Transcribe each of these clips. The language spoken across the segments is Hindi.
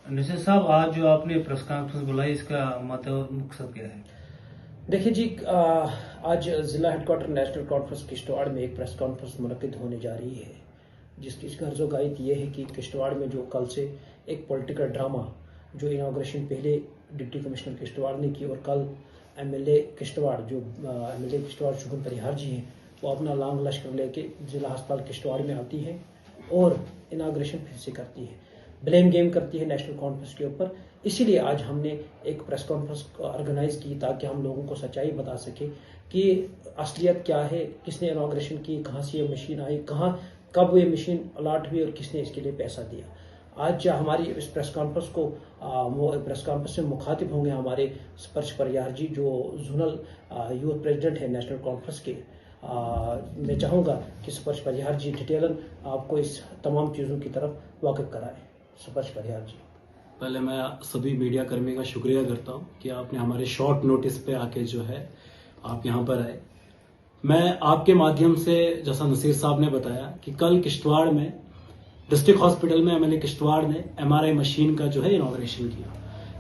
निश्चित साहब, आज जो आपने प्रेस कॉन्फ्रेंस बुलाई, इसका मकसद क्या है? देखिए जी, आज जिला हेडक्वार्टर नेशनल कॉन्फ्रेंस किश्तवाड़ में एक प्रेस कॉन्फ्रेंस मुनक्किद होने जा रही है, जिसकी गर्ज़ो-गायत ये है कि किश्तवाड़ में जो कल से एक पॉलिटिकल ड्रामा जो इनाग्रेशन पहले डिप्टी कमिश्नर किश्तवाड़ ने की और कल एमएलए किश्तवाड़ शुगन परिहार जी हैं, वो अपना लांग लश्कर लेके जिला अस्पताल किश्तवाड़ में आती है और इनाग्रेशन फिर से करती है, ब्लेम गेम करती है नेशनल कॉन्फ्रेंस के ऊपर। इसीलिए आज हमने एक प्रेस कॉन्फ्रेंस ऑर्गेनाइज की ताकि हम लोगों को सच्चाई बता सके कि असलियत क्या है, किसने इनाग्रेशन की, कहाँ से ये मशीन आई, कब ये मशीन अलॉट हुई और किसने इसके लिए पैसा दिया। आज हमारी इस प्रेस कॉन्फ्रेंस में मुखातिब होंगे हमारे स्पर्श परिहार जी, जो जोनल यूथ प्रेसिडेंट है नेशनल कॉन्फ्रेंस के। मैं चाहूँगा कि स्पर्श परिहार जी डिटेलन आपको इस तमाम चीज़ों की तरफ वाकिफ कराएं। स्पर्श परिहार जी। पहले मैं सभी मीडिया कर्मी का शुक्रिया करता हूं कि आपने हमारे शॉर्ट नोटिस पे आके जो है आप यहां पर आए। मैं आपके माध्यम से, जैसा नसीर साहब ने बताया कि कल किश्तवाड़ में डिस्ट्रिक्ट हॉस्पिटल में एमएलए किश्तवाड़ ने एमआरआई मशीन का जो है इनॉग्रेशन किया।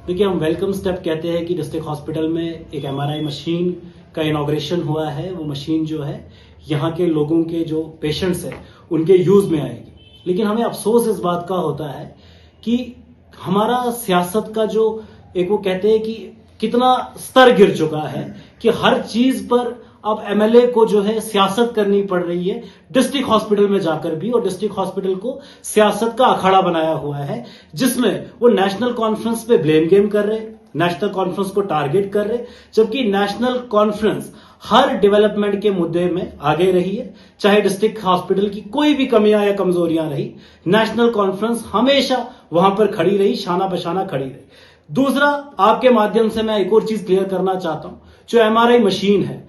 देखिए, हम वेलकम स्टेप कहते हैं कि डिस्ट्रिक्ट हॉस्पिटल में एक एमआरआई मशीन का इनॉग्रेशन हुआ है। वो मशीन जो है यहाँ के लोगों के जो पेशेंट्स हैं उनके यूज में आएगी। लेकिन हमें अफसोस इस बात का होता है कि हमारा सियासत का जो एक वो कहते हैं कि कितना स्तर गिर चुका है कि हर चीज पर अब एमएलए को जो है सियासत करनी पड़ रही है डिस्ट्रिक्ट हॉस्पिटल में जाकर भी, और डिस्ट्रिक्ट हॉस्पिटल को सियासत का अखाड़ा बनाया हुआ है, जिसमें वो नेशनल कॉन्फ्रेंस पे ब्लेम गेम कर रहे, नेशनल कॉन्फ्रेंस को टारगेट कर रहे, जबकि नेशनल कॉन्फ्रेंस हर डेवलपमेंट के मुद्दे में आगे रही है। चाहे डिस्ट्रिक्ट हॉस्पिटल की कोई भी कमियां या कमजोरियां रही, नेशनल कॉन्फ्रेंस हमेशा वहां पर खड़ी रही, शाना बशाना खड़ी रही। दूसरा, आपके माध्यम से मैं एक और चीज क्लियर करना चाहता हूं, जो एमआरआई मशीन है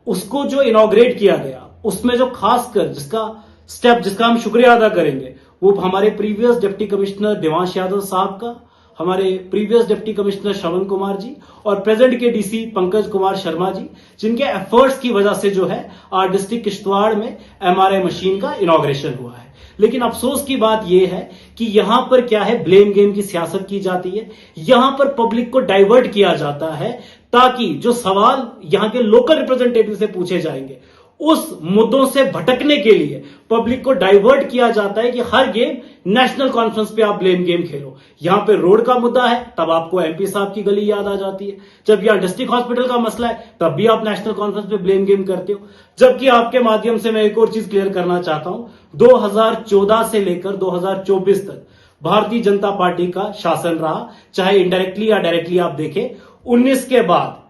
उसको जो इनॉग्रेट किया गया, उसमें जो खासकर जिसका हम शुक्रिया अदा करेंगे, वो हमारे previous deputy commissioner Devansh Yadav साहब का, हमारे previous deputy commissioner Shravan Kumar ji और प्रेजेंट के डीसी पंकज कुमार शर्मा जी, जिनके एफर्ट्स की वजह से जो है आज डिस्ट्रिक्ट किश्तवाड़ में एमआरआई मशीन का इनॉग्रेशन हुआ है। लेकिन अफसोस की बात यह है कि यहां पर क्या है, ब्लेम गेम की सियासत की जाती है। यहां पर पब्लिक को डाइवर्ट किया जाता है ताकि जो सवाल यहां के लोकल रिप्रेजेंटेटिव से पूछे जाएंगे उस मुद्दों से भटकने के लिए पब्लिक को डाइवर्ट किया जाता है कि हर गेम नेशनल कॉन्फ्रेंस पे आप ब्लेम गेम खेलो। यहां पे रोड का मुद्दा है तब आपको एमपी साहब की गली याद आ जाती है, जब यहां डिस्ट्रिक्ट हॉस्पिटल का मसला है तब भी आप नेशनल कॉन्फ्रेंस पे ब्लेम गेम करते हो। जबकि आपके माध्यम से मैं एक और चीज क्लियर करना चाहता हूं, 2014 से लेकर 2024 तक भारतीय जनता पार्टी का शासन रहा, चाहे इनडायरेक्टली या डायरेक्टली आप देखें। 19 के बाद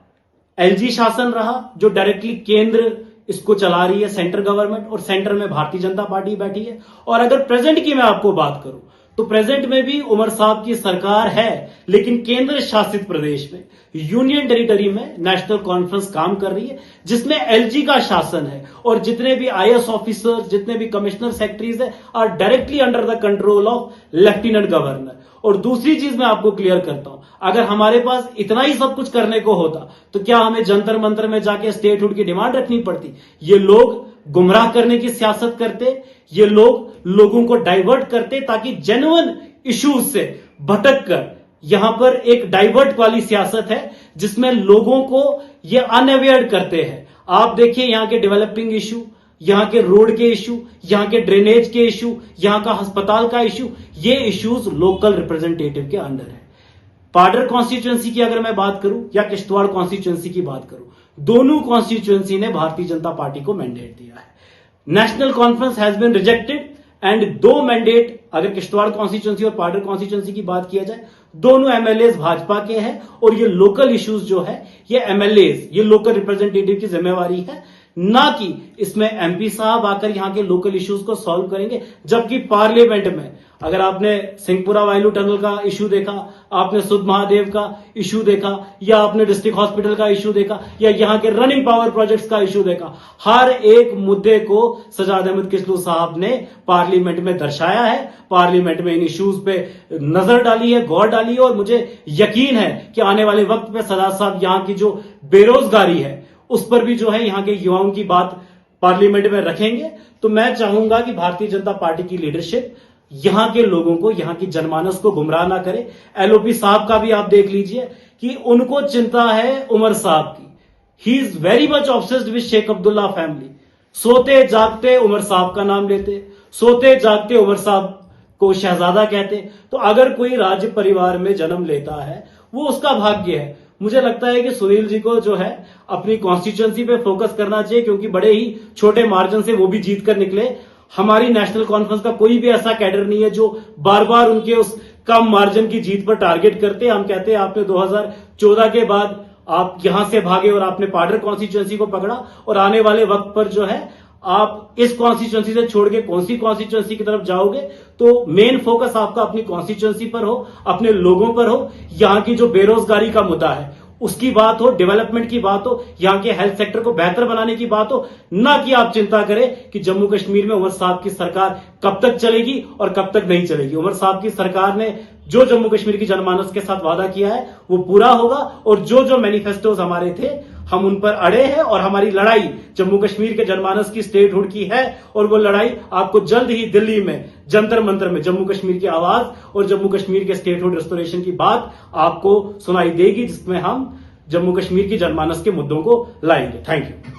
एलजी शासन रहा, जो डायरेक्टली केंद्र इसको चला रही है, सेंट्रल गवर्नमेंट, और सेंटर में भारतीय जनता पार्टी बैठी है। और अगर प्रेजेंट की मैं आपको बात करूं तो प्रेजेंट में भी उमर साहब की सरकार है, लेकिन केंद्र शासित प्रदेश में, यूनियन टेरिटरी में नेशनल कॉन्फ्रेंस काम कर रही है, जिसमें एलजी का शासन है और जितने भी आईएएस ऑफिसर, जितने भी कमिश्नर सेक्रेटरीज है, are directly under the control of lieutenant governor. और दूसरी चीज मैं आपको क्लियर करता हूं, अगर हमारे पास इतना ही सब कुछ करने को होता तो क्या हमें जंतर मंतर में जाके स्टेटहुड की डिमांड रखनी पड़ती? ये लोग गुमराह करने की सियासत करते, ये लोग लोगों को डाइवर्ट करते ताकि जेन्युइन इश्यूज से भटक कर, यहां पर एक डाइवर्ट वाली सियासत है जिसमें लोगों को ये अनअवेयर करते हैं। आप देखिए यहां के डेवलपिंग इशू, यहां के रोड के इशू, यहां के ड्रेनेज के इशू, यहां का अस्पताल का इशू, ये इश्यूज लोकल रिप्रेजेंटेटिव के अंडर है। पाडर कॉन्स्टिट्यूएंसी की अगर मैं बात करूं या किश्तवाड़ कॉन्स्टिट्यूएंसी की बात करूं, दोनों कॉन्स्टिट्यूएंसी ने भारतीय जनता पार्टी को मैंडेट दिया है। National Conference has been rejected and दो मैंडेट, अगर किश्तवाड़ कॉन्स्टिट्यूएंसी और पाडर कॉन्स्टिट्यूएंसी की बात किया जाए, दोनों एमएलए भाजपा के हैं और ये लोकल इश्यूज जो है ये एमएलए, ये लोकल रिप्रेजेंटेटिव की जिम्मेवारी है, ना कि इसमें एमपी साहब आकर यहां के लोकल इश्यूज को सॉल्व करेंगे। जबकि पार्लियामेंट में अगर आपने सिंहपुरा वायलू टनल का इशू देखा, आपने सुध महादेव का इशू देखा, या आपने डिस्ट्रिक्ट हॉस्पिटल का इशू देखा, या यहां के रनिंग पावर प्रोजेक्ट्स का इशू देखा, हर एक मुद्दे को सजाद अहमद किचलू साहब ने पार्लियामेंट में दर्शाया है, पार्लियामेंट में इन इश्यूज पे नजर डाली है, गौर डाली है। और मुझे यकीन है कि आने वाले वक्त में सजाद साहब यहां की जो बेरोजगारी है उस पर भी जो है यहां के युवाओं की बात पार्लियामेंट में रखेंगे। तो मैं चाहूंगा कि भारतीय जनता पार्टी की लीडरशिप यहां के लोगों को, यहां की जनमानस को गुमराह ना करे। एलओपी साहब का भी आप देख लीजिए कि उनको चिंता है उमर साहब की। He is very much obsessed with Sheikh Abdullah family. सोते जागते उमर साहब का नाम लेते, सोते जागते उमर साहब को शहजादा कहते। तो अगर कोई राज्य परिवार में जन्म लेता है वो उसका भाग्य है। मुझे लगता है कि सुनील जी को जो है अपनी कॉन्स्टिट्यूएंसी पे फोकस करना चाहिए, क्योंकि बड़े ही छोटे मार्जिन से वो भी जीत कर निकले। हमारी नेशनल कॉन्फ्रेंस का कोई भी ऐसा कैडर नहीं है जो बार बार उनके उस कम मार्जिन की जीत पर टारगेट करते। हम कहते हैं आपने 2014 के बाद आप यहां से भागे और आपने पाडर कॉन्स्टिट्यूएंसी को पकड़ा, और आने वाले वक्त पर जो है आप इस कॉन्स्टिट्यूएंसी से छोड़ के कौन सी कॉन्स्टिट्यूएंसी की तरफ जाओगे। तो मेन फोकस आपका अपनी कॉन्स्टिट्यूएंसी पर हो, अपने लोगों पर हो। यहां की जो बेरोजगारी का मुद्दा है उसकी बात हो, डेवलपमेंट की बात हो, यहां के हेल्थ सेक्टर को बेहतर बनाने की बात हो, ना कि आप चिंता करें कि जम्मू कश्मीर में उमर साहब की सरकार कब तक चलेगी और कब तक नहीं चलेगी। उमर साहब की सरकार ने जो जम्मू कश्मीर की जनमानस के साथ वादा किया है वो पूरा होगा, और जो जो मैनिफेस्टोज हमारे थे हम उन पर अड़े हैं, और हमारी लड़ाई जम्मू कश्मीर के जनमानस की स्टेटहुड की है। और वो लड़ाई आपको जल्द ही दिल्ली में जंतर मंतर में जम्मू कश्मीर की आवाज और जम्मू कश्मीर के स्टेटहुड रेस्टोरेशन की बात आपको सुनाई देगी, जिसमें हम जम्मू कश्मीर की जनमानस के मुद्दों को लाएंगे। Thank you.